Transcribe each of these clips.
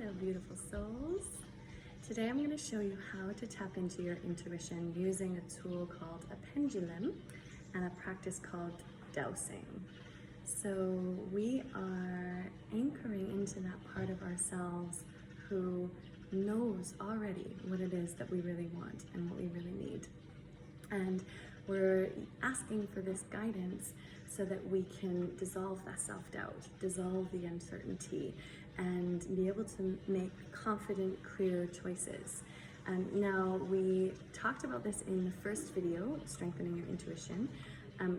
Hello, beautiful souls. Today I'm going to show you how to tap into your intuition using a tool called a pendulum and a practice called dowsing. So we are anchoring into that part of ourselves who knows already what it is that we really want and what we really need. And we're asking for this guidance so that we can dissolve that self-doubt, dissolve the uncertainty, and be able to make confident, clear choices. Now, we talked about this in the first video, Strengthening Your Intuition,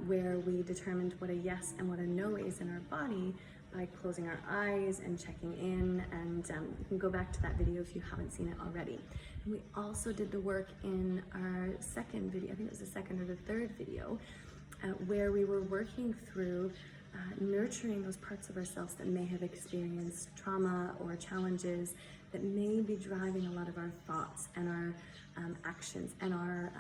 where we determined what a yes and what a no is in our body by closing our eyes and checking in, and you can go back to that video if you haven't seen it already. And we also did the work in our second video, I think it was the second or the third video, where we were working through nurturing those parts of ourselves that may have experienced trauma or challenges that may be driving a lot of our thoughts and our actions and our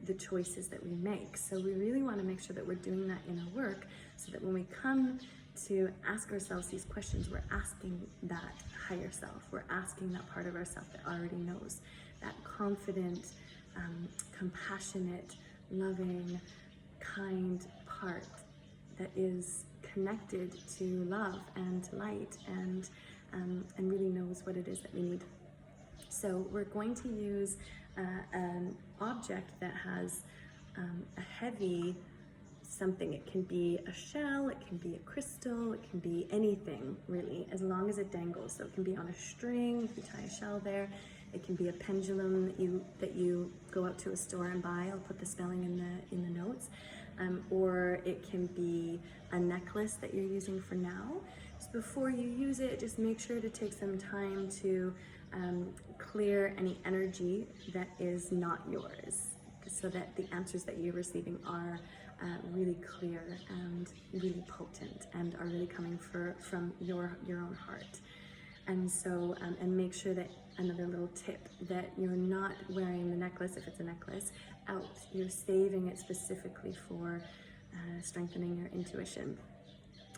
the choices that we make. So we really want to make sure that we're doing that inner work so that when we come to ask ourselves these questions, we're asking that higher self, we're asking that part of ourself that already knows, that confident, compassionate, loving, kind part that is connected to love and light and really knows what it is that we need. So we're going to use an object that has a heavy something. It can be a shell, it can be a crystal, it can be anything really, as long as it dangles. So it can be on a string, if you tie a shell there. It can be a pendulum that you go out to a store and buy. I'll put the spelling in the notes. Or it can be a necklace that you're using for now. So before you use it, just make sure to take some time to clear any energy that is not yours, so that the answers that you're receiving are really clear and really potent and are really coming from your own heart. And so, and make sure that, another little tip, that you're not wearing the necklace, if it's a necklace, out. You're saving it specifically for strengthening your intuition.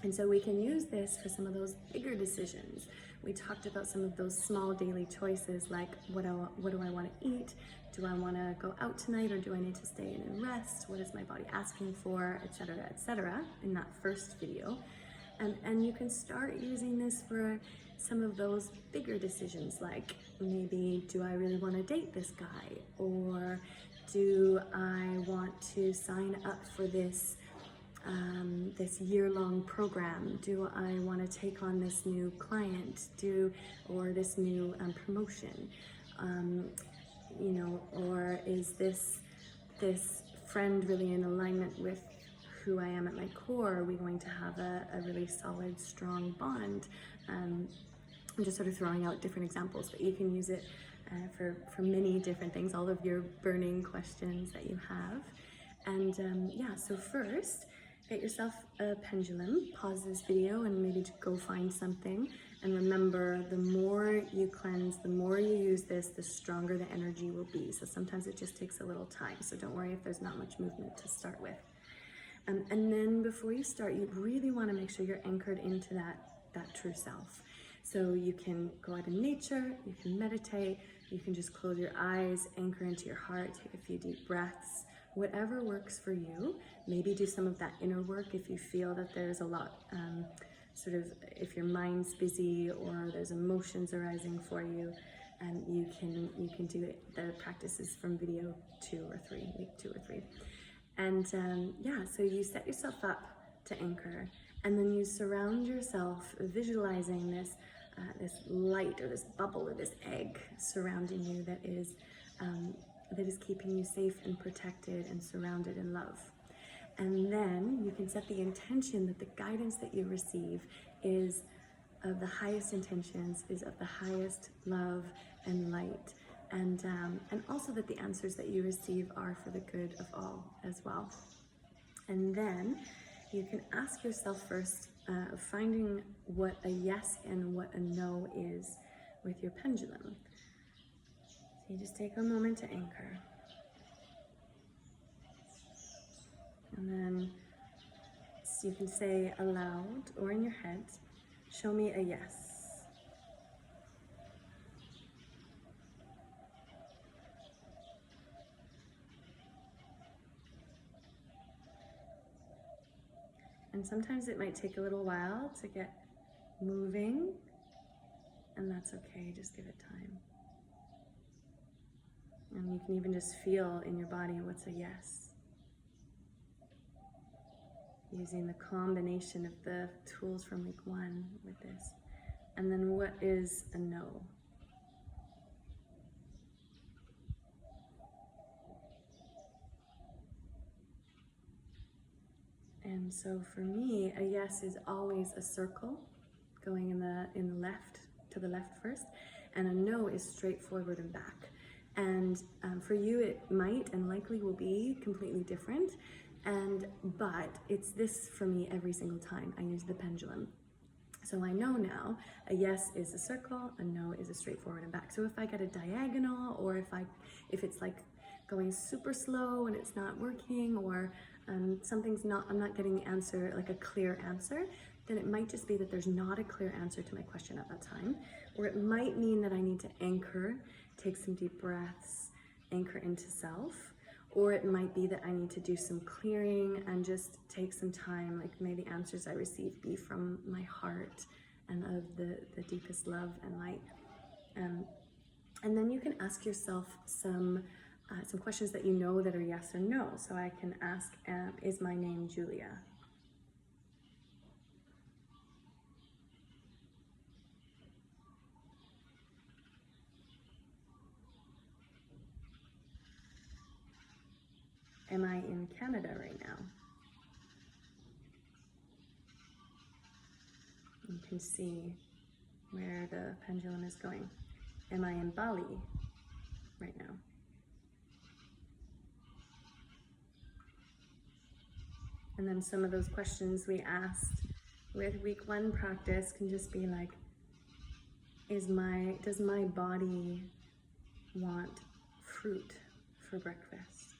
And so we can use this for some of those bigger decisions. We talked about some of those small daily choices, like what do I want to eat? Do I want to go out tonight, or do I need to stay in and rest? What is my body asking for, etc., in that first video. And you can start using this for some of those bigger decisions, like maybe, do I really want to date this guy? Or do I want to sign up for this this year-long program? Do I want to take on this new client? Or this new promotion? You know, or is this friend really in alignment with who I am at my core? Are we going to have a really solid, strong bond? I'm just sort of throwing out different examples, but you can use it for many different things, all of your burning questions that you have. And yeah, so first, get yourself a pendulum, pause this video and maybe go find something. And remember, the more you cleanse, the more you use this, the stronger the energy will be. So sometimes it just takes a little time. So don't worry if there's not much movement to start with. And then before you start, you really want to make sure you're anchored into that true self. So you can go out in nature, you can meditate, you can just close your eyes, anchor into your heart, take a few deep breaths, whatever works for you. Maybe do some of that inner work if you feel that there's a lot, sort of, if your mind's busy or there's emotions arising for you, and you can do it. The practices from video 2 or 3, week 2 or 3. And yeah, so you set yourself up to anchor, and then you surround yourself, visualizing this light or this bubble or this egg surrounding you that is keeping you safe and protected and surrounded in love. And then you can set the intention that the guidance that you receive is of the highest intentions, is of the highest love and light. And also that the answers that you receive are for the good of all as well. And then you can ask yourself first, finding what a yes and what a no is with your pendulum. So you just take a moment to anchor. And then so you can say aloud or in your head, show me a yes. And sometimes it might take a little while to get moving, and that's okay, just give it time. And you can even just feel in your body what's a yes. Using the combination of the tools from week 1 with this. And then what is a no? And so for me, a yes is always a circle going in the left, to the left first, and a no is straight forward and back. And for you, it might and likely will be completely different. But it's this for me every single time I use the pendulum. So I know now a yes is a circle, a no is a straight forward and back. So if I get a diagonal, or if it's like going super slow and it's not working, or I'm not getting the answer, like a clear answer, then it might just be that there's not a clear answer to my question at that time. Or it might mean that I need to anchor, take some deep breaths, anchor into self. Or it might be that I need to do some clearing and just take some time, like may the answers I receive be from my heart and of the deepest love and light. And then you can ask yourself some questions that you know that are yes or no. So I can ask, is my name Julia? Am I in Canada right now? You can see where the pendulum is going. Am I in Bali right now? And then some of those questions we asked with week 1 practice can just be like, does my body want fruit for breakfast?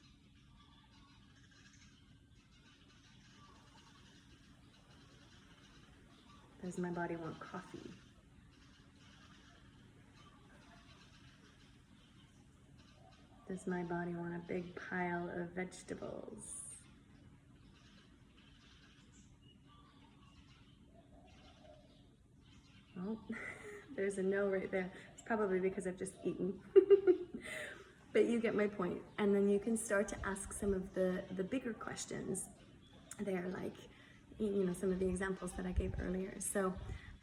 Does my body want coffee? Does my body want a big pile of vegetables? Oh, there's a no right there. It's probably because I've just eaten. But you get my point. And then you can start to ask some of the bigger questions. They're like, some of the examples that I gave earlier. So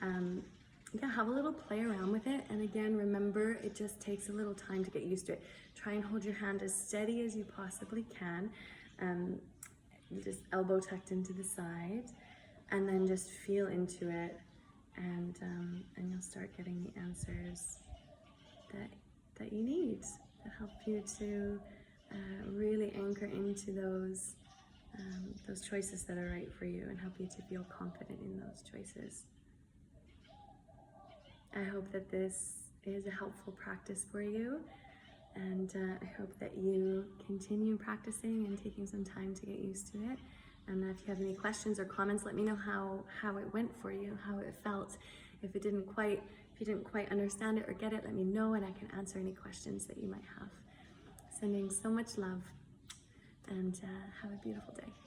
yeah, have a little play around with it. And again, remember, it just takes a little time to get used to it. Try and hold your hand as steady as you possibly can. Just elbow tucked into the side, and then just feel into it. And you'll start getting the answers that you need to help you to really anchor into those choices that are right for you, and help you to feel confident in those choices. I hope that this is a helpful practice for you, and I hope that you continue practicing and taking some time to get used to it. And if you have any questions or comments, let me know how it went for you, how it felt. If you didn't quite understand it or get it, let me know, and I can answer any questions that you might have. Sending so much love, and have a beautiful day.